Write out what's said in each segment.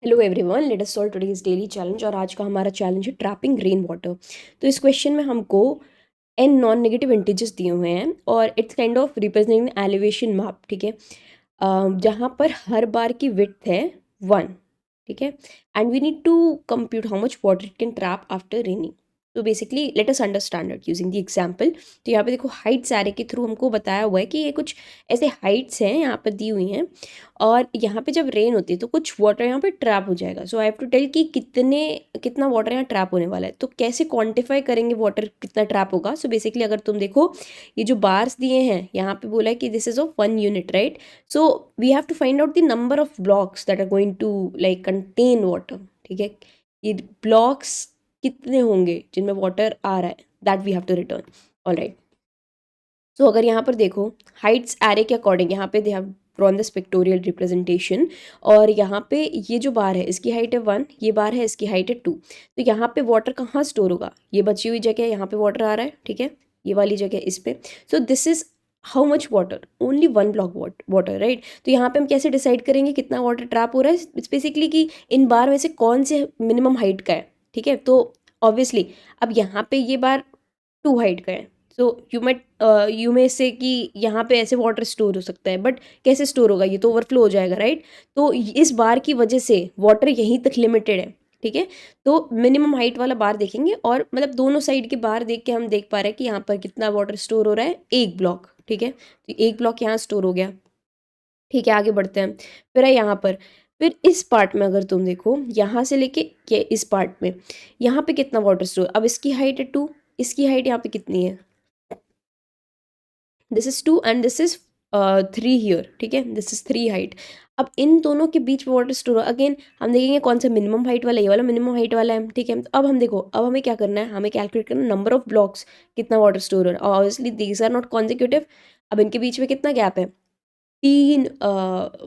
Hello everyone, let us solve today's daily challenge. और आज का हमारा चैलेंज है ट्रैपिंग रेन वाटर। तो इस क्वेश्चन में हमको एन नॉन नेगेटिव इंटीजर्स दिए हुए हैं और it's kind of representing elevation map. ठीक है, जहाँ पर हर बार की विड्थ है 1। ठीक है, and we need to compute how much water it can trap after raining. तो basically let us understand it using the example. तो यहाँ पे देखो हाइट्स एरे के थ्रू हमको बताया हुआ है कि ये कुछ ऐसे हाइट्स हैं यहाँ पर दी हुई हैं, और यहाँ पे जब रेन होती है तो कुछ वाटर यहाँ पे ट्रैप हो जाएगा। सो आई हैव टू टेल कि कितना वाटर यहाँ ट्रैप होने वाला है। तो कैसे क्वांटिफाई करेंगे वाटर कितना ट्रैप होगा? सो बेसिकली अगर तुम देखो, ये जो बार्स दिए हैं यहाँ पे बोला है कि this is of 1 unit, right? So we have to find out the number of blocks that are going to like contain water. ठीक है, ये ब्लॉक्स कितने होंगे जिनमें वाटर आ रहा है, that we have to return. Alright, so अगर यहाँ पर देखो हाइट्स एरे के अकॉर्डिंग यहाँ पे they have drawn the pictorial representation. और यहाँ पे ये जो बार है इसकी हाइट है 1, ये बार है इसकी हाइट है 2। तो यहाँ पे वाटर कहाँ स्टोर होगा? ये बची हुई जगह यहाँ पे वाटर आ रहा है, ठीक है, ये वाली जगह इस पे। सो this is how much water, only 1 block water, right? तो यहाँ पे हम कैसे डिसाइड करेंगे कितना वाटर ट्रैप हो रहा है? इट्स बेसिकली कि इन बार में से कौन से मिनिमम हाइट का है। ठीक है, तो ऑब्वियसली अब यहाँ पे ये बार 2 हाइट का है। सो यू मे से कि यहाँ पे ऐसे वाटर स्टोर हो सकता है, बट कैसे स्टोर होगा? ये तो ओवरफ्लो हो जाएगा, राइट? तो इस बार की वजह से वाटर यहीं तक लिमिटेड है। ठीक है, तो मिनिमम हाइट वाला बार देखेंगे और मतलब दोनों साइड के बार देख के हम देख पा रहे हैं कि यहाँ पर कितना वाटर स्टोर हो रहा है, 1 ब्लॉक। ठीक है, तो 1 ब्लॉक यहाँ स्टोर हो गया। ठीक है, आगे बढ़ते हैं। फिर है यहाँ पर, फिर इस पार्ट में अगर तुम देखो यहाँ से लेके इस पार्ट में यहाँ पे कितना वाटर स्टोर, अब इसकी हाइट है 2, इसकी हाइट यहाँ पे कितनी है? This is 2 and this is 3 here. ठीक है, दिस इज 3 हाइट। अब इन दोनों के बीच में वाटर स्टोर अगेन हम देखेंगे कौन सा मिनिमम हाइट वाला, ये वाला मिनिमम हाइट वाला है। ठीक है, तो अब हम देखो, अब हमें क्या करना है? हमें कैलकुलेट करना नंबर ऑफ ब्लॉक्स, कितना वाटर स्टोर हो रहा है। Obviously these are not consecutive. अब इनके बीच में कितना गैप है? 3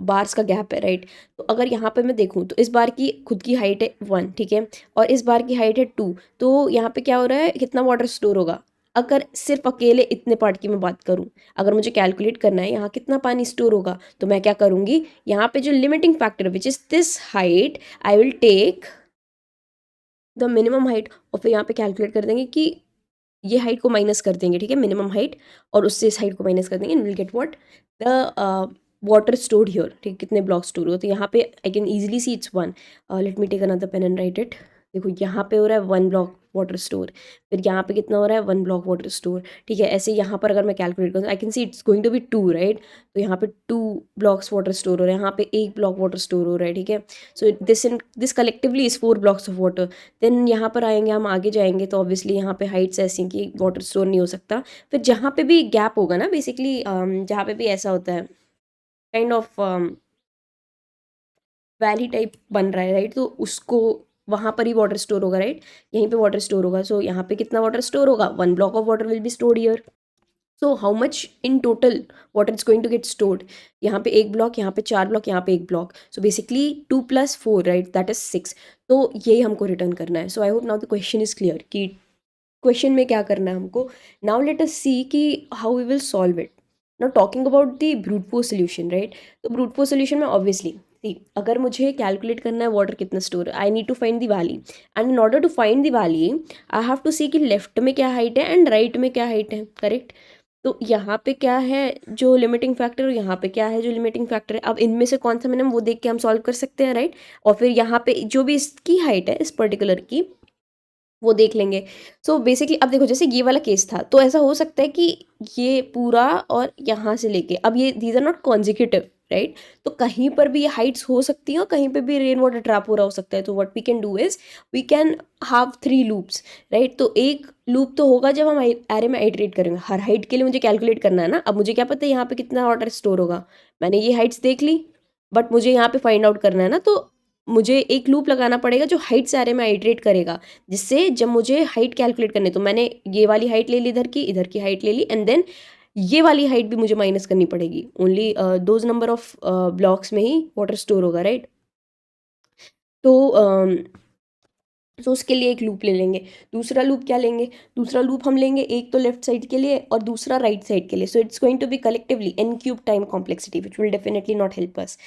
बार्स का गैप है, राइट? तो अगर यहाँ पे मैं देखूँ तो इस बार की खुद की हाइट है 1, ठीक है, और इस बार की हाइट है 2। तो यहाँ पे क्या हो रहा है, कितना वाटर स्टोर होगा? अगर सिर्फ अकेले इतने पार्ट की मैं बात करूँ, अगर मुझे कैलकुलेट करना है यहाँ कितना पानी स्टोर होगा, तो मैं क्या करूँगी, यहाँ पे जो limiting factor which is this height, I will take the minimum height और फिर यहाँ पे कैलकुलेट कर देंगे कि ये हाइट को माइनस कर देंगे। ठीक है, मिनिमम हाइट, और उससे इस हाइट को माइनस कर देंगे and will get what, the water stored here. ठीक, कितने ब्लॉक स्टोर हो? तो यहाँ पे I can easily see it's 1। Let me take another pen and write it. देखो यहाँ पे हो रहा है 1 ब्लॉक वाटर स्टोर, फिर यहाँ पे कितना हो रहा है? 1 ब्लॉक वाटर स्टोर। ठीक है, ऐसे यहाँ पर अगर मैं कैलकुलेट करूँ I can see it's going to be 2, right? तो यहाँ पे 2 ब्लॉक्स वाटर स्टोर हो रहा है, यहाँ पे 1 ब्लॉक वाटर स्टोर हो रहा है। ठीक है, so this collectively is 4 blocks of water. Then यहाँ पर आएंगे, हम आगे जाएंगे तो ऑब्वियसली यहाँ पे हाइट्स ऐसी हैं कि वाटर स्टोर नहीं हो सकता। फिर जहाँ पे भी गैप होगा ना, बेसिकली जहाँ पे भी ऐसा होता है काइंड ऑफ वैली टाइप बन रहा है, राइट? तो उसको वहाँ पर ही वाटर स्टोर होगा, राइट? यहीं पे वाटर स्टोर होगा। सो यहाँ पे कितना वाटर स्टोर होगा? 1 block of water will be stored here. So how much in total water is going to get stored? यहाँ पे 1 ब्लॉक, यहाँ पे 4 ब्लॉक, यहाँ पे 1 block. So basically 2 + 4, right, that is 6। तो यही हमको रिटर्न करना है। So I hope now the question is clear कि क्वेश्चन में क्या करना है हमको। नाउ लेट अस सी कि how we will solve it. Now talking about the brute force solution, right? तो ब्रूट फोर्स सोल्यूशन में ऑब्वियसली अगर मुझे कैलकुलेट करना है वाटर कितना store, I need to find the valley, and in order to find the valley I have to see कि left में क्या हाइट है एंड राइट में क्या हाइट है, करेक्ट? तो यहाँ पे क्या है जो लिमिटिंग फैक्टर, और यहाँ पे क्या है जो लिमिटिंग फैक्टर है। अब इनमें से कौन सा मिनिमम वो देख के हम सॉल्व कर सकते हैं, राइट? और फिर यहाँ पे जो भी इसकी हाइट है इस पर्टिकुलर की, वो देख लेंगे। सो बेसिकली अब देखो, जैसे ये वाला केस था तो ऐसा हो सकता है कि ये पूरा और यहाँ से लेके, अब ये these are not consecutive, right? तो कहीं पर भी ये हाइट्स हो सकती हैं और कहीं पर भी रेन वाटर ट्रैप हो रहा हो सकता है। तो what we can do is we can have 3 loops, right? तो एक लूप तो होगा जब हम एरे में आइटरेट करेंगे। हर हाइट के लिए मुझे कैलकुलेट करना है ना। अब मुझे क्या पता है यहाँ पे कितना वाटर स्टोर होगा? मैंने ये हाइट्स देख ली, बट मुझे यहाँ पे फाइंड आउट करना है ना, तो मुझे एक लूप लगाना पड़ेगा जो हाइट से एरे में आइटरेट करेगा, जिससे जब मुझे हाइट कैलकुलेट करनी, तो मैंने ये वाली हाइट ले ली, इधर की हाइट ले ली, एंड देन ये वाली हाइट भी मुझे माइनस करनी पड़ेगी। Only those number of blocks में ही वाटर स्टोर होगा, राइट? तो उसके लिए एक लूप ले लेंगे। दूसरा लूप क्या लेंगे? दूसरा लूप हम लेंगे एक तो लेफ्ट साइड के लिए और दूसरा राइट साइड के लिए। So it's going to be collectively n³ time complexity which will definitely not help us.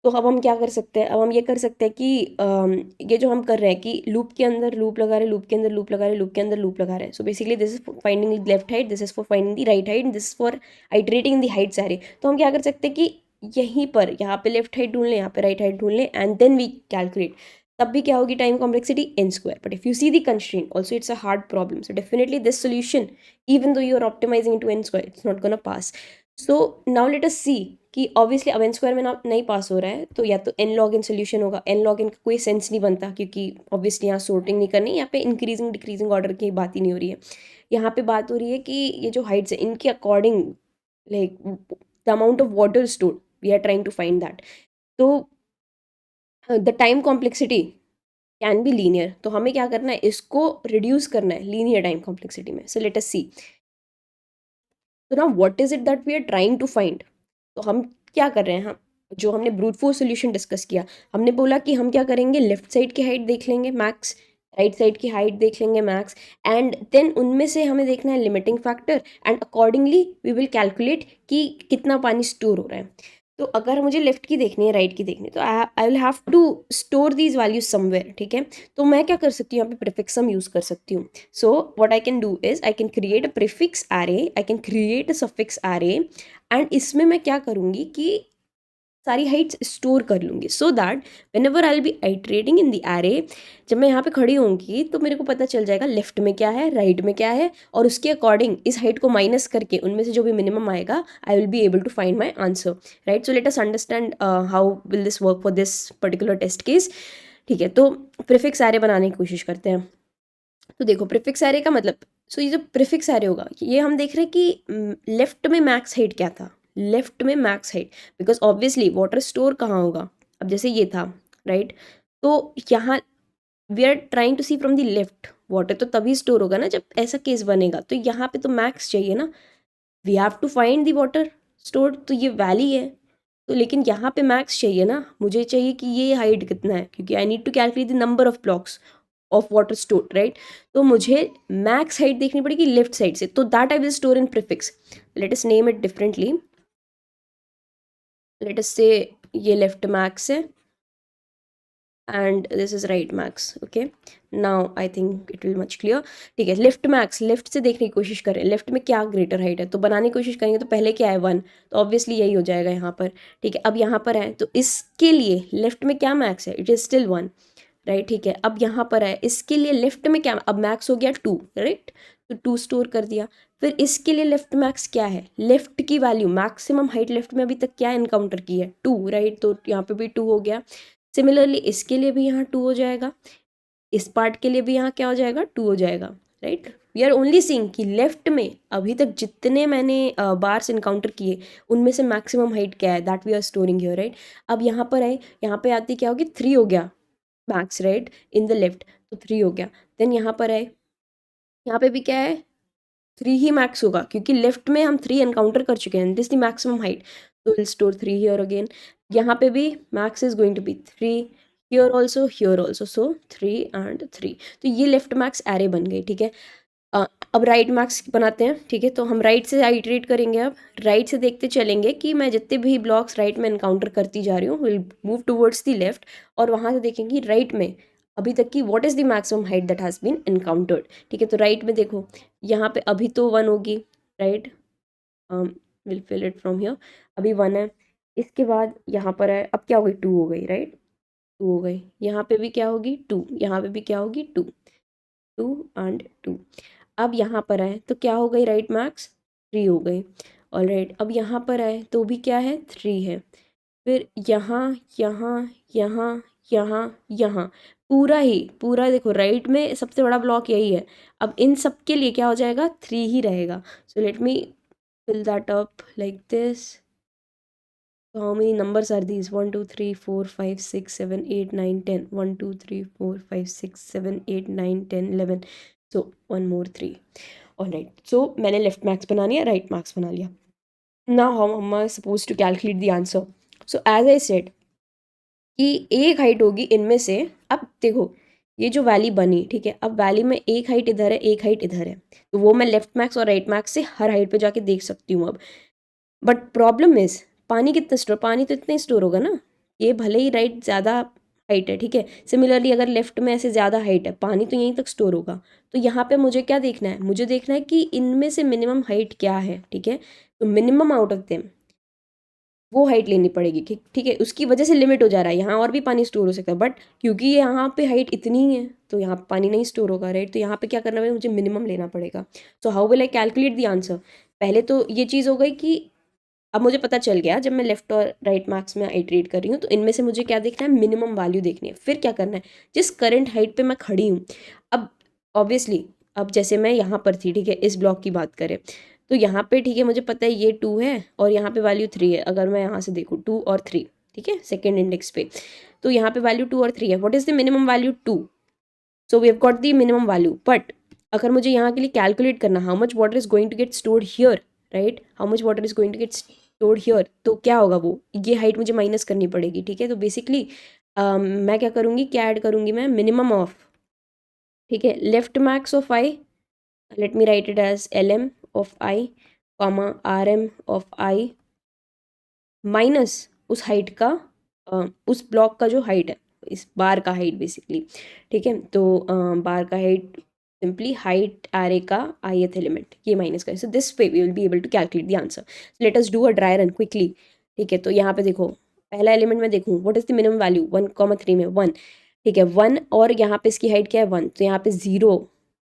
तो अब हम क्या कर सकते हैं, अब हम ये कर सकते हैं कि ये जो हम कर रहे हैं कि लूप के अंदर लूप लगा रहे हैं, लूप के अंदर लूप लगा रहे हैं, लूप के अंदर लूप लगा रहे हैं। So basically this is finding the left height, this is for finding the right height, this is for iterating the heights array. तो हम क्या कर सकते हैं कि यहीं पर यहाँ पे लेफ्ट हाइट ढूंढ लें, यहाँ पे राइट हाइट ढूंढ लें, एंड देन वी कैलकुलेट। तब भी क्या होगी, time complexity n square. But if you see the constraint also it's a hard problem, so definitely this solution even though you are optimizing into n square it's not gonna pass. So now let us see कि obviously अब N square में ना नहीं पास हो रहा है, तो या तो एन लॉग एन सोल्यूशन होगा। एन लॉग एन का कोई सेंस नहीं बनता, क्योंकि ऑब्वियसली यहाँ सॉर्टिंग नहीं करनी, यहाँ पे इंक्रीजिंग डिक्रीजिंग ऑर्डर की बात ही नहीं हो रही है। यहाँ पे बात हो रही है कि ये जो हाइट्स है इनके अकॉर्डिंग, like the amount of water stored, we are trying to find that. तो the time complexity can be linear, तो हमें क्या करना है, इसको रिड्यूस करना है लीनियर टाइम कॉम्प्लेक्सिटी में। सो लेट अस सी, तो ना what is it that we are trying to find. तो हम क्या कर रहे हैं, हम जो हमने ब्रूट फोर्स सोल्यूशन डिस्कस किया, हमने बोला कि हम क्या करेंगे, लेफ्ट साइड की हाइट देख लेंगे मैक्स, राइट साइड की हाइट देख लेंगे मैक्स, एंड देन उनमें से हमें देखना है limiting factor, and accordingly we will calculate कि कितना पानी स्टोर हो रहा है। तो अगर मुझे लेफ्ट की देखनी है, राइट की देखनी है, तो I will have to store these values somewhere, ठीक है। तो मैं क्या कर सकती हूँ, यहाँ पे प्रीफिक्स सम यूज़ कर सकती हूँ। So what I can do is I can create a prefix array, I can create a suffix array, and इसमें मैं क्या करूँगी कि सारी हाइट्स स्टोर कर लूँगी, so that whenever I will be iterating in the array, जब मैं यहाँ पे खड़ी होंगी तो मेरे को पता चल जाएगा लेफ्ट में क्या है, राइट में क्या है, और उसके अकॉर्डिंग इस हाइट को माइनस करके उनमें से जो भी मिनिमम आएगा I will be able to find my answer, right. So let us understand how will this work for this particular test case, ठीक है। तो प्रीफिक्स एरे बनाने की कोशिश करते हैं। तो देखो प्रीफिक्स एरे का मतलब, सो ये जो प्रीफिक्स एरे होगा, ये हम देख रहे हैं कि लेफ्ट में मैक्स हाइट क्या था, लेफ्ट में max height, because obviously water store कहाँ होगा, अब जैसे ये था, राइट। तो यहाँ we are trying to see from the left, water तो तभी स्टोर होगा ना जब ऐसा केस बनेगा, तो यहाँ पे तो मैक्स चाहिए ना, we have to find the water stored, तो ये वैली है, तो लेकिन यहाँ पे मैक्स चाहिए ना, मुझे चाहिए कि ये हाइट कितना है, क्योंकि I need to calculate the number of blocks of water stored, right. तो मुझे मैक्स हाइट देखनी पड़ेगी लेफ्ट साइड से, तो that I will store in prefix. Let us name it differently, let us से ये लेफ्ट मैक्स है and this is right max, okay, now I think it will much clear, ठीक है। Left max, left से देखने की कोशिश करें, लेफ्ट में क्या ग्रेटर हाइट है, तो बनाने की कोशिश करेंगे, तो पहले क्या है 1, तो ऑब्वियसली यही हो जाएगा यहाँ पर, ठीक है। अब यहाँ पर है, तो इसके लिए लेफ्ट में क्या मैक्स है, इट इज़ स्टिल 1, राइट, ठीक है। अब यहाँ पर है, इसके लिए लेफ्ट में क्या, अब मैक्स हो गया 2, राइट, तो 2 स्टोर कर दिया। फिर इसके लिए लेफ्ट मैक्स क्या है, लेफ्ट की वैल्यू मैक्सिमम हाइट लेफ्ट में अभी तक क्या एनकाउंटर की है 2, राइट, तो यहाँ पे भी 2 हो गया। सिमिलरली इसके लिए भी यहाँ 2 हो जाएगा, इस पार्ट के लिए भी यहाँ क्या हो जाएगा 2 हो जाएगा, right. We are only seeing कि लेफ्ट में अभी तक जितने मैंने बार्स इनकाउंटर किए उनमें से मैक्सिमम हाइट क्या है, that we are storing here, right. अब यहाँ पर आए, यहाँ पे आती क्या होगी 3 हो गया max, right, in the left, तो 3 हो गया। देन यहाँ पर आए, यहाँ पे भी क्या है 3 ही मैक्स होगा, क्योंकि लेफ्ट में हम 3 एनकाउंटर कर चुके हैं, दिस द मैक्सिमम हाइट, तो विल स्टोर 3 हियर अगेन। यहाँ पे भी max is going to be 3, here also, so 3 and 3, तो ये लेफ्ट मैक्स एरे बन गई, ठीक है। अब राइट मैक्स बनाते हैं, ठीक है। तो हम राइट से आइटरेट करेंगे, अब राइट से देखते चलेंगे कि मैं जितने भी ब्लॉक्स राइट में एनकाउंटर करती जा रही हूँ will move towards the left, और वहाँ से देखेंगे राइट में अभी तक की what is the maximum height that has been encountered, ठीक है। तो राइट में देखो, यहाँ पे अभी तो 1 होगी, right, will fill it from here, अभी 1 है। इसके बाद यहाँ पर है, अब क्या हो गई 2 हो गई, राइट, 2 हो गई। यहाँ पे भी क्या होगी 2, यहाँ पे भी क्या होगी 2, 2 एंड 2। अब यहाँ पर आए तो क्या हो गई राइट मैक्स 3 हो गई, ऑल राइट। अब यहाँ पर आए तो भी क्या है 3 है, फिर यहाँ यहाँ यहाँ यहाँ यहाँ पूरा ही पूरा देखो राइट में सबसे बड़ा ब्लॉक यही है। अब इन सब के लिए क्या हो जाएगा 3 ही रहेगा। So let me fill that up like this. So how many numbers are these? 1 2 3 4 5 6 7 8 9 10. 1 2 3 4 5 6 7 8 9 10 11. So one more 3. Alright. So मैंने लेफ्ट मैक्स बना लिया, राइट मैक्स बना लिया. Now how am I supposed to calculate the answer? So as I said कि एक height होगी इनमें से, अब देखो ये जो वैली बनी, ठीक है, अब वैली में एक हाइट इधर है, एक हाइट इधर है, तो वो मैं लेफ्ट मैक्स और राइट मैक्स से हर हाइट पे जाके देख सकती हूँ अब। बट प्रॉब्लम इज पानी कितना स्टोर, पानी तो इतना ही स्टोर होगा ना, ये भले ही राइट ज़्यादा हाइट है, ठीक है। सिमिलरली अगर लेफ्ट में ऐसे ज़्यादा हाइट है, पानी तो यहीं तक स्टोर होगा। तो यहाँ पे मुझे क्या देखना है, मुझे देखना है कि इनमें से मिनिमम हाइट क्या है, ठीक है। तो मिनिमम आउट ऑफ देम वो हाइट लेनी पड़ेगी, ठीक है। उसकी वजह से लिमिट हो जा रहा है, यहाँ और भी पानी स्टोर हो सकता है, बट क्योंकि यहाँ पे हाइट इतनी ही है तो यहाँ पे पानी नहीं स्टोर होगा, राइट। तो यहाँ पे क्या करना है, मुझे मिनिमम लेना पड़ेगा। So how will I calculate the answer. पहले तो ये चीज़ हो गई कि अब मुझे पता चल गया जब मैं लेफ्ट और राइट मार्क्स में आइट्रेट कर रही हूँ तो इनमें से मुझे क्या देखना है, मिनिमम वैल्यू देखनी है। फिर क्या करना है, जिस करंट हाइट पे मैं खड़ी हूँ, अब ऑब्वियसली अब जैसे मैं यहाँ पर थी, ठीक है, इस ब्लॉक की बात करें तो यहाँ पे, ठीक है, मुझे पता है ये 2 है और यहाँ पे वैल्यू 3 है। अगर मैं यहाँ से देखूँ 2 और 3, ठीक है, सेकेंड इंडेक्स पे, तो यहाँ पे वैल्यू 2 और 3 है। What is the minimum value, 2। So we have got the minimum value. But अगर मुझे यहाँ के लिए कैलकुलेट करना how much water is going to get stored here, right, how much water is going to get stored here, तो क्या होगा, वो ये हाइट मुझे माइनस करनी पड़ेगी, ठीक है। तो बेसिकली मैं क्या करूँगी, क्या ऐड करूँगी मैं, मिनिमम ऑफ, ठीक है, left max of I, let me write it as L M of I comma R M of I minus उस हाइट का उस ब्लॉक का जो हाइट है, इस बार का हाइट बेसिकली, ठीक है। तो बार का हाइट सिंपली हाइट एरे का ith एलिमेंट, ये माइनस करें। So this way we will be able to calculate the answer. Let us do a dry run quickly, ठीक है। तो यहाँ पे देखो, पहला एलिमेंट मैं देखूँ what is the minimum value, 1,3 में 1, ठीक है, 1, और यहाँ पे इसकी हाइट क्या है 1, तो यहाँ पे zero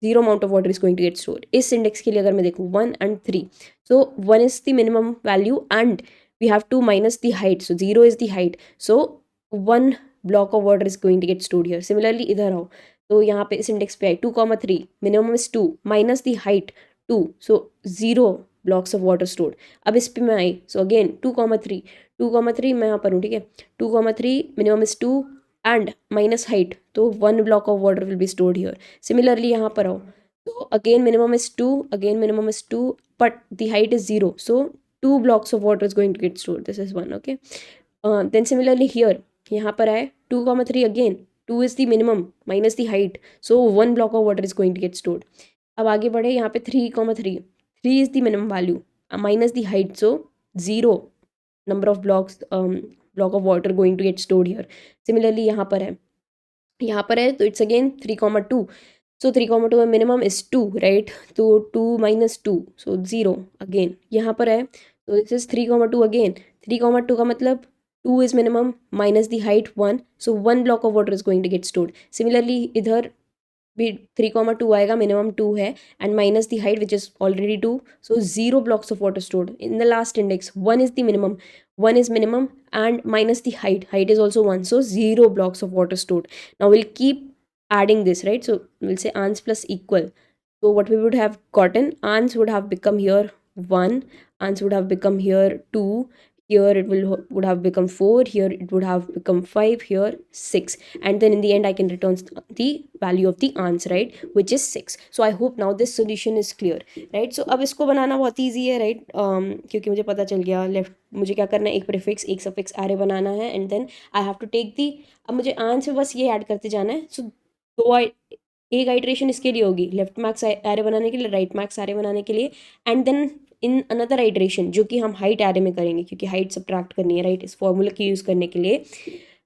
amount of water is going to get stored. इस इंडेक्स के लिए अगर मैं देखूँ 1 and 3, so 1 is the minimum value and we have to minus the height, so 0 is the height, so 1 block of water is going to get stored here. Similarly इधर आओ तो यहाँ पे इस इंडेक्स पे आई 2,3, minimum is 2 minus the height 2, so 0 blocks of water stored। अब इस पे मैं आई, सो अगेन 2,3 मैं यहाँ पर हूँ, ठीक है, 2,3 minimum is 2 and minus height, तो 1 block of water will be stored here। Similarly यहाँ पर आओ तो again minimum is 2, again minimum is 2, but the height is 0, so 2 blocks of water is going to get stored, this is 1, okay। Then similarly here, यहाँ पर आए 2,3 again, 2 is the minimum minus the height, so 1 block of water is going to get stored। अब आगे बढ़े, यहाँ पे 3,3, 3 is the minimum value minus the height, so 0 number of block of water going to get stored here। Similarly यहाँ पर है तो it's again 3,2, सो 3,2 में मिनिमम इज 2, राइट, तो 2 minus 2, सो 0 अगेन। यहाँ पर है तो दिस इज 3,2 अगेन, 3,2 का मतलब 2 is minimum minus the height 1, so 1 block of water is going to get stored। Similarly इधर भी 3,2 आएगा, मिनिमम 2 है and minus the height which is already 2, so 0 blocks of water stored in the last index। 1 is the minimum, 1 is minimum and minus the height is also 1, so 0 blocks of water stored। Now we'll keep adding this, right, so we'll say ans plus equal, so what we would have gotten, ans would have become here 1, ans would have become here 2, here it would have become 4, here it would have become 5, here 6, and then in the end I can return the value of the ans, right, which is 6। so I hope now this solution is clear, right। so अब इसको बनाना बहुत easy है, right, क्योंकि मुझे पता चल गया left मुझे क्या करना है, एक प्रीफिक्स एक सफिक्स एरे बनाना है and then I have to take the, अब मुझे आंस में बस ये ऐड करते जाना है। सो दो एक आइट्रेशन इसके लिए होगी लेफ्ट मैक्स एरे बनाने के लिए, राइट मैक्स एरे बनाने के लिए, and then in another iteration जो कि हम हाइट एरे में करेंगे क्योंकि हाइट सब्ट्रैक्ट करनी है, राइट, इस फॉर्मूला की यूज़ करने के लिए,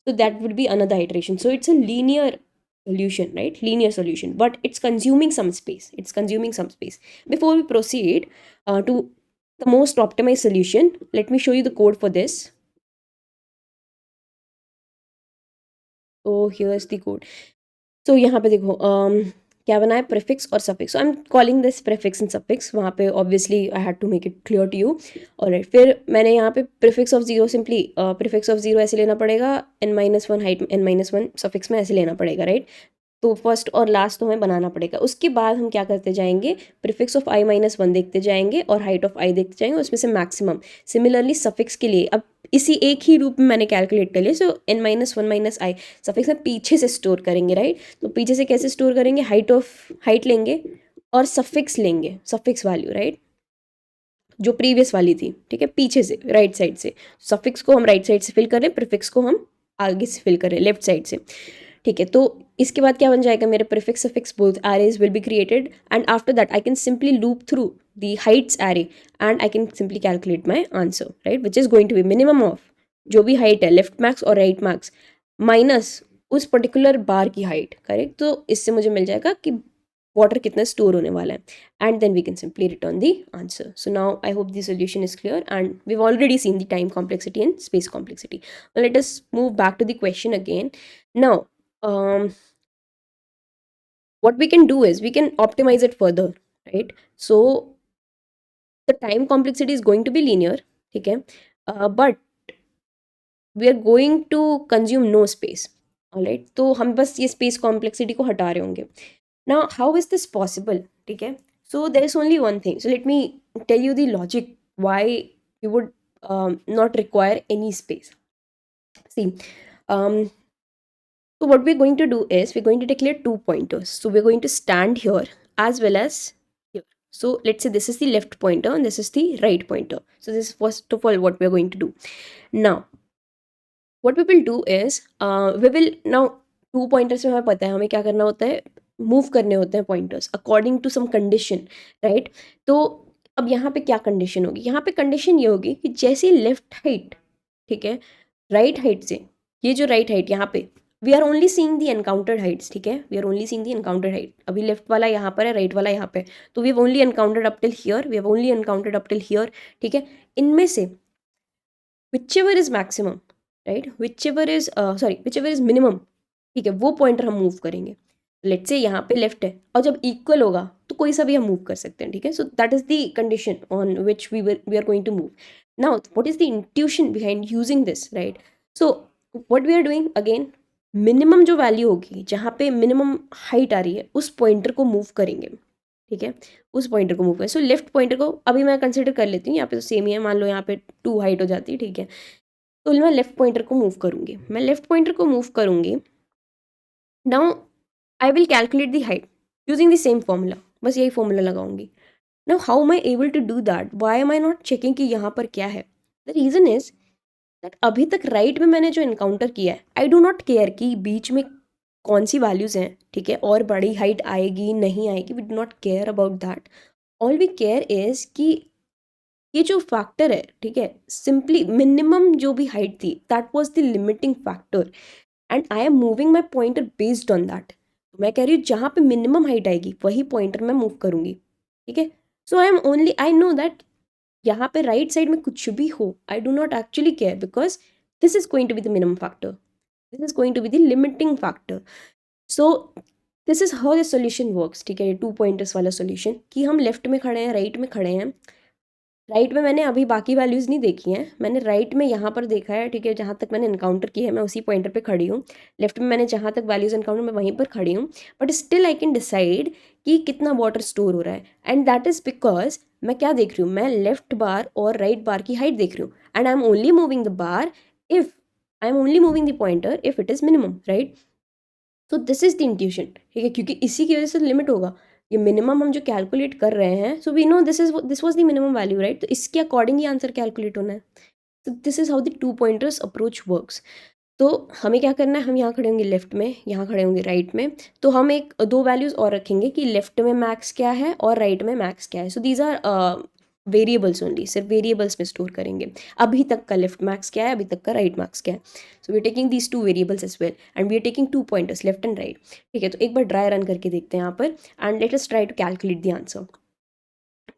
so that would be another iteration। so it's a linear solution, right, linear solution, but it's consuming some space। before we proceed to the most optimized solution, let me show you the code for this। so here's the code। so यहाँ पे देखो क्या बना है, prefix और suffix, so I am calling this prefix and suffix, वहाँ पे obviously I had to make it clear to you. और फिर मैंने यहाँ पे prefix of zero, simply prefix of zero ऐसे लेना पड़ेगा, n-1 हाइट n-1 सफिक्स में ऐसे लेना पड़ेगा, राइट। तो फर्स्ट और लास्ट तो हमें बनाना पड़ेगा, उसके बाद हम क्या करते जाएंगे, प्रीफिक्स ऑफ i-1 देखते जाएंगे और हाइट ऑफ i देखते जाएंगे, उसमें से मैक्सिमम। सिमिलरली सफिक्स के लिए अब इसी एक ही रूप में मैंने कैलकुलेट कर लिया, सो n-1 i सफिक्स में पीछे से स्टोर करेंगे, राइट। तो पीछे से कैसे स्टोर करेंगे, हाइट लेंगे और सफिक्स लेंगे, सफिक्स वैल्यू, राइट, जो प्रीवियस वाली थी, ठीक है, पीछे से राइट साइड से। सफिक्स को हम राइट साइड से फिल कर रहे हैं, प्रीफिक्स को हम आगे से फिल कर रहे हैं लेफ्ट साइड से, ठीक है। तो इसके बाद क्या बन जाएगा, मेरे prefix suffix both arrays will be created and after that I can simply loop through the heights array and I can simply calculate my answer, right, which is going to be minimum of जो भी height है left max और right max minus उस particular bar की height, correct. तो इससे मुझे मिल जाएगा कि वाटर कितना स्टोर होने वाला है, and then we can simply return the answer. So now I hope the solution is clear and we have already seen the time complexity and space complexity. Let us move back to the question again. Now what we can do is we can optimize it further, right? So the time complexity is going to be linear, ठीक है, but we are going to consume no space, alright. तो हम बस ये space complexity को हटा रहे होंगे. Now how is this possible, ठीक है? So there is only one thing. So let me tell you the logic why we would not require any space. See, um, so what we're going to do is we're going to declare two pointers. So we're going to stand here as well as here. So let's say this is the left pointer and this is the right pointer. So this is first of all what we're going to do. Now what we will do is we will now two pointers में हमें पता है हमें क्या करना होता है, move करने होते हैं pointers according to some condition, right. तो अब यहाँ पे क्या कंडीशन होगी, यहाँ पे कंडीशन ये होगी कि जैसी लेफ्ट हाइट, ठीक है, राइट हाइट से, ये जो राइट हाइट यहाँ पे we are only seeing the encountered heights, ठीक है, we are only seeing the encountered height. अभी लेफ्ट वाला यहाँ पर है, राइट वाला यहाँ पे, तो we have only encountered up till here, we have only encountered up till here, ठीक है. इनमें से whichever is maximum, right, whichever is minimum, ठीक है, वो पॉइंटर हम मूव करेंगे. लेट्स से यहाँ पे लेफ्ट है और जब इक्वल होगा तो कोई सा भी हम मूव कर सकते हैं, ठीक है. So that is the condition on which we are going to move. Now what is the intuition behind using this, right. So what we are doing again, minimum जो वैल्यू होगी जहाँ पे मिनिमम हाइट आ रही है उस pointer को move करेंगे, ठीक है, उस पॉइंटर को मूव करें. सो लेफ्ट पॉइंटर को अभी मैं कंसिडर कर लेती हूँ, यहाँ पे तो सेम ही है, मान लो यहाँ पे 2 हाइट हो जाती है, ठीक है. तो मैं लेफ्ट पॉइंटर को मूव करूँगी, मैं लेफ्ट पॉइंटर को मूव करूँगी. Now I will calculate the height using the same formula, बस यही फॉर्मूला लगाऊंगी. Now how am I able to do that, why am I not checking कि यहाँ पर क्या है. द रीज़न इज दैट अभी तक राइट में मैंने जो इनकाउंटर किया है, आई डू नॉट केयर कि बीच में कौन सी वैल्यूज़ हैं, ठीक है, और बड़ी हाइट आएगी नहीं आएगी, we do not care about that. All we care is कि ये जो फैक्टर है, ठीक है, सिंपली मिनिमम जो भी हाइट थी that was the limiting factor and I am moving my pointer based on that. मैं कह रही हूँ जहाँ पे मिनिमम हाइट आएगी वही पॉइंटर मैं मूव करूँगी, ठीक है. So I am only, I know that यहाँ पे राइट साइड में कुछ भी हो, I do not actually care because this is going to be the minimum factor, this is going to be the limiting factor. So this is how the solution works, ठीक है, ये 2 pointers वाला solution कि हम left में खड़े हैं, right में खड़े हैं. राइट में मैंने अभी बाकी वैल्यूज़ नहीं देखी हैं, मैंने राइट में यहाँ पर देखा है, ठीक है, जहाँ तक मैंने इनकाउंटर किया है मैं उसी पॉइंटर पे खड़ी हूँ. लेफ्ट में मैंने जहाँ तक वैल्यूज़ इनकाउंटर मैं वहीं पर खड़ी हूँ, but still I can decide कि कितना वाटर स्टोर हो रहा है. एंड दैट इज़ बिकॉज मैं क्या देख रही हूँ, मैं लेफ्ट बार और राइट बार की हाइट देख रही हूँ and I am only moving the bar if I am only moving the pointer if it is minimum, right. तो दिस इज़ द इंट्यूशन, ठीक है, क्योंकि इसी की वजह से लिमिट होगा. ये मिनिमम हम जो कैलकुलेट कर रहे हैं, so we know this was the minimum value, right. तो इसके अकॉर्डिंग ही आंसर कैलकुलेट होना है. तो this is how the 2 pointers approach works. तो हमें क्या करना है, हम यहाँ खड़े होंगे लेफ्ट में, यहाँ खड़े होंगे राइट में. तो हम एक 2 वैल्यूज़ और रखेंगे कि लेफ्ट में मैक्स क्या है और राइट में मैक्स क्या है. So these are variables only, सिर्फ वेरिएबल्स में स्टोर करेंगे. अभी तक का लेफ्ट मैक्स क्या है, अभी तक का राइट मैक्स क्या है. So we are taking these 2 variables as well and we are taking 2 pointers left and right, ठीक है. तो एक बार ड्राई रन करके देखते हैं यहाँ पर and let us try to calculate the answer,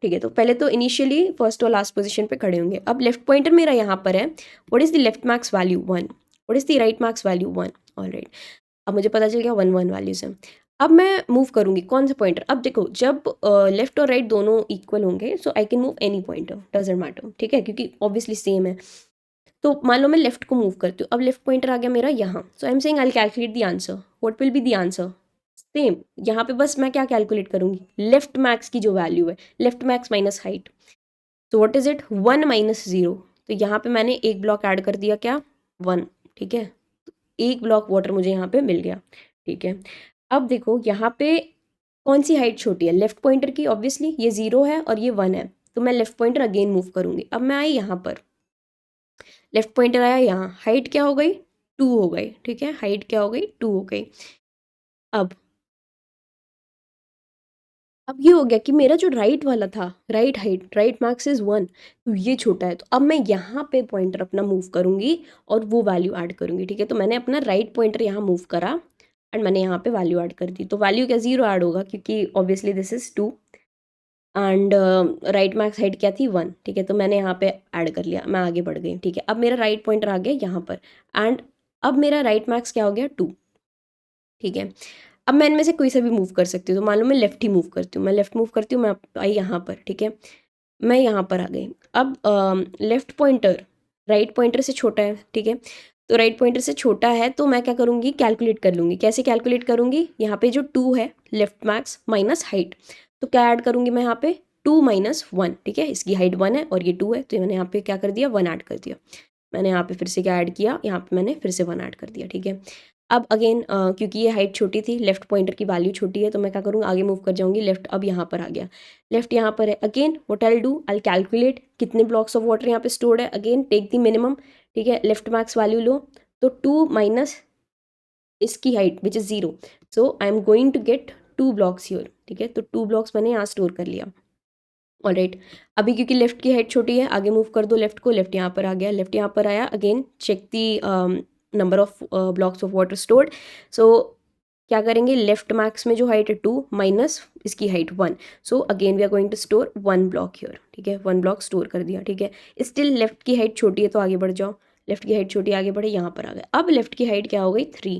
ठीक है. तो पहले तो इनिशियली फर्स्ट और लास्ट पोजीशन पे खड़े होंगे. अब लेफ्ट पॉइंटर मेरा यहाँ पर है, what is the left max value 1, what is the right max value 1, alright. अब मुझे पता चल गया 1 1 वैल्यूज हैं. अब मैं मूव करूँगी कौन सा पॉइंटर. अब देखो जब लेफ्ट और राइट दोनों इक्वल होंगे so I can move any pointer, doesn't matter, ठीक है, क्योंकि ऑब्वियसली सेम है. तो मान लो मैं लेफ्ट को मूव करती हूँ, अब लेफ्ट पॉइंटर आ गया मेरा यहाँ. So I am saying I will calculate the answer, what will be the answer. Same यहाँ पे बस मैं क्या कैलकुलेट करूँगी, लेफ्ट मैक्स की जो वैल्यू है, लेफ्ट मैक्स माइनस हाइट. तो व्हाट इज इट, 1 माइनस 0. तो यहाँ पे मैंने एक ब्लॉक ऐड कर दिया, क्या, 1, ठीक है. तो एक ब्लॉक वाटर मुझे यहाँ पे मिल गया, ठीक है. अब देखो यहाँ पे कौन सी हाइट छोटी है, लेफ्ट पॉइंटर की. ऑब्वियसली ये 0 है और ये 1 है, तो मैं लेफ्ट पॉइंटर अगेन मूव करूँगी. अब मैं आई यहाँ पर, लेफ्ट पॉइंटर आया यहाँ, हाइट क्या हो गई, 2 हो गई, ठीक है, हाइट क्या हो गई, 2 हो गई. अब अब ये हो गया कि मेरा जो राइट वाला था, right height, right marks is 1, तो ये छोटा है, तो अब मैं यहाँ पे पॉइंटर अपना मूव करूँगी और वो वैल्यू ऐड करूँगी, ठीक है। तो मैंने अपना राइट पॉइंटर यहाँ मूव करा एंड मैंने यहाँ पे वैल्यू ऐड कर दी। तो वैल्यू क्या, 0 ऐड होगा क्योंकि obviously this is 2 and right marks height क्या थी, 1, ठीक है। तो मैंने यहाँ पे ऐड कर लिया, मैं आगे बढ़ गई, ठीक है। अब मेरा राइट पॉइंटर आ गया यहाँ पर एंड अब मेरा राइट मार्क्स क्या हो गया, 2, ठीक है। अब मैं इनमें से कोई सा भी मूव कर सकती हूँ, तो मान लो मैं लेफ़्ट ही मूव करती हूँ, मैं लेफ़्ट मूव करती हूँ, मैं आई यहाँ पर, ठीक है। मैं यहाँ पर आ गई। अब लेफ़्ट पॉइंटर राइट पॉइंटर से छोटा है, ठीक है। तो राइट पॉइंटर से छोटा है तो मैं क्या करूँगी, कैलकुलेट कर लूँगी। कैसे कैलकुलेट करूँगी, यहाँ पे जो 2 है, लेफ़्ट मार्क्स माइनस हाइट, तो क्या ऐड करूँगी मैं यहाँ पे, 2 माइनस 1, ठीक है। इसकी हाइट 1 है और ये 2 है, तो मैंने यहाँ पे क्या कर दिया, 1 ऐड कर दिया। मैंने यहाँ पे फिर से क्या ऐड किया, यहाँ पे मैंने फिर से 1 ऐड कर दिया, ठीक है। अब अगेन क्योंकि ये हाइट छोटी थी, लेफ्ट पॉइंटर की वैल्यू छोटी है, तो मैं क्या करूँगी, आगे मूव कर जाऊँगी। लेफ्ट अब यहाँ पर आ गया, लेफ्ट यहाँ पर है। Again what I will do, I will calculate कितने ब्लॉक्स ऑफ वाटर यहाँ पे स्टोर्ड है। अगेन टेक द मिनिमम, ठीक है। लेफ्ट मार्क्स वैल्यू लो, तो 2 माइनस इसकी height which is 0, so I am going to get 2 blocks here, ठीक है। तो 2 ब्लॉक्स मैंने यहाँ स्टोर कर लिया। ऑलराइट, अभी क्योंकि लेफ्ट की हाइट छोटी है, आगे मूव कर दो लेफ्ट को। लेफ्ट यहाँ पर आ गया, लेफ्ट यहाँ पर आया। Again check the number of blocks of water stored. So क्या करेंगे, लेफ्ट मार्क्स में जो हाइट है 2 माइनस इसकी height 1, so again we are going to store 1 block here, ठीक है। 1 ब्लॉक स्टोर कर दिया, ठीक है। स्टिल लेफ्ट की हाइट छोटी है तो आगे बढ़ जाओ। लेफ्ट की हाइट छोटी, आगे बढ़े, यहाँ पर आ गए। अब लेफ्ट की हाइट क्या हो गई, 3,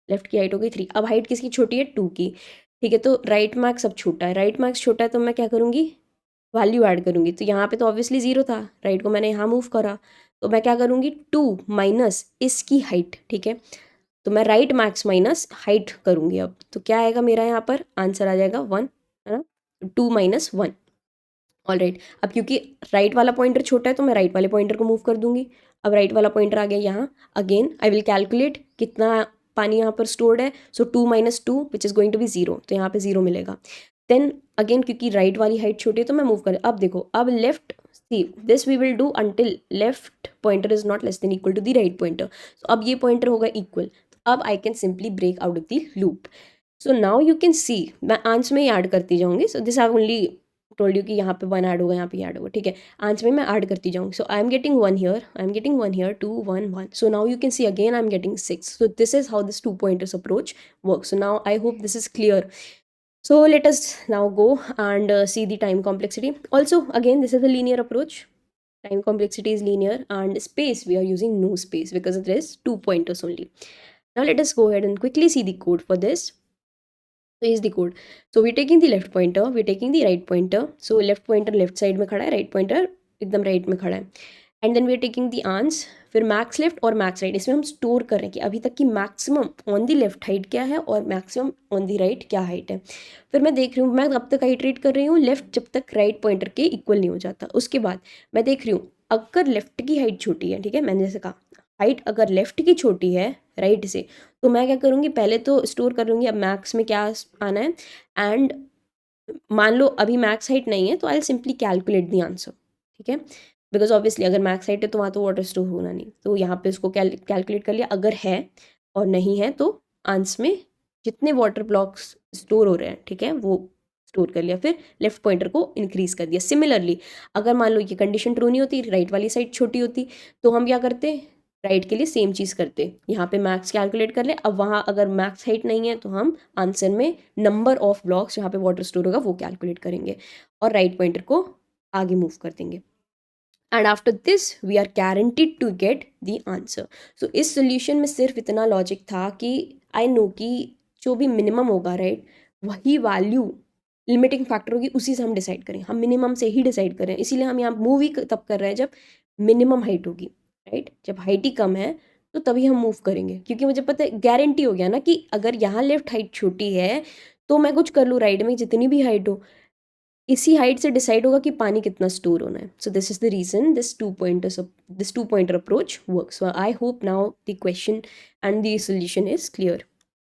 लेफ्ट की हाइट हो गई 3। अब हाइट किसकी छोटी है, 2 की, ठीक है। तो राइट मार्क्स अब छोटा है, राइट मार्क्स छोटा है तो मैं क्या करूँगी, वैल्यू ऐड करूँगी। तो यहाँ पे तो ऑब्वियसली 0 था, राइट को मैंने यहाँ मूव करा, तो मैं क्या करूँगी, 2 माइनस इसकी हाइट, ठीक है। तो मैं राइट मार्क्स माइनस हाइट करूँगी। अब तो क्या आएगा मेरा यहाँ पर आंसर आ जाएगा 1, है ना। 2 माइनस 1, ऑलराइट। अब क्योंकि राइट वाला पॉइंटर छोटा है तो मैं राइट वाले पॉइंटर को मूव कर दूंगी। अब राइट वाला पॉइंटर आ गया यहाँ। अगेन आई विल कैलकुलेट कितना पानी यहाँ पर स्टोर्ड है। So 2 minus 2 which is going to be 0, तो यहाँ पे 0 मिलेगा। देन अगेन क्योंकि राइट वाली हाइट छोटी है तो मैं मूव कर, अब देखो, अब left, see this we will do until left pointer is not less than equal to the right pointer. So अब ये पॉइंटर होगा इक्वल, तो अब I can simply break out of the loop. So now you can सी, मैं answer में ही add करती जाऊंगी। So this I only told you कि यहाँ पे 1 ऐड होगा, यहाँ पे ऐड होगा, ठीक है। आंसर में मैं ऐड करती जाऊंगी। So I am getting 1 here, I am getting 1 here, 2 1 1। So now you can see again I am getting 6। So this is how this 2 pointers approach works. So now I hope this is clear. So let us now go and see the time complexity. Also again this is a linear approach. Time complexity is linear and space we are using no space because it is 2 pointers only. Now let us go ahead and quickly see the code for this. So is the code. So we're taking the left pointer, we're taking the right pointer. So left pointer left side में खड़ा है, right pointer एकदम right में खड़ा है. And then we're taking the ans, फिर max left और max right. इसमें हम स्टोर कर रहे हैं कि अभी तक की maximum on the left height क्या है और maximum on the right क्या height है. फिर मैं देख रही हूँ, मैं अब तक आइटरेट कर रही हूँ लेफ्ट जब तक राइट पॉइंटर के इक्वल नहीं हो जाता. उसके बाद मैं देख रही हूँ अगर लेफ्ट की हाइट छोटी है, ठीक है, मैंने जैसे कहा हाइट अगर लेफ्ट की छोटी है राइट से, तो मैं क्या करूँगी, पहले तो स्टोर कर लूँगी अब मैक्स में क्या आना है. एंड मान लो अभी मैक्स हाइट नहीं है तो I simply calculate the answer, ठीक है. बिकॉज ऑब्वियसली अगर मैक्स हाइट है तो वहाँ तो वाटर स्टोर होना नहीं, तो यहाँ पे उसको कैलकुलेट कर लिया. अगर है और नहीं है तो आंसर में जितने वाटर ब्लॉक्स स्टोर हो रहे हैं, ठीक है, वो स्टोर कर लिया. फिर लेफ्ट पॉइंटर को इंक्रीज कर दिया. सिमिलरली अगर मान लो ये कंडीशन ट्रू नहीं होती, राइट वाली साइड छोटी होती, तो हम क्या करते, राइट के लिए सेम चीज़ करते, यहाँ पे मैक्स कैलकुलेट कर ले. अब वहाँ अगर मैक्स हाइट नहीं है तो हम आंसर में नंबर ऑफ ब्लॉक्स जहाँ पे वाटर स्टोर होगा वो कैलकुलेट करेंगे और राइट पॉइंटर को आगे मूव कर देंगे. And after this we are guaranteed to get the answer. So इस सोल्यूशन में सिर्फ इतना लॉजिक था कि आई नो कि जो भी मिनिमम होगा राइट, वही वैल्यू लिमिटिंग फैक्टर होगी, उसी से हम डिसाइड करें. हम मिनिमम से ही डिसाइड करें, इसीलिए हम यहाँ मूव ही तब कर रहे हैं जब मिनिमम हाइट होगी, राइट. जब हाइट ही कम है तो तभी हम मूव करेंगे, क्योंकि मुझे पता है, गारंटी हो गया ना कि अगर यहाँ लेफ्ट हाइट छोटी है तो मैं कुछ कर लूँ राइट में जितनी भी हाइट हो, इसी हाइट से डिसाइड होगा कि पानी कितना स्टोर होना है. So this is the reason this two pointer approach works. So I hope now the question and the solution is clear.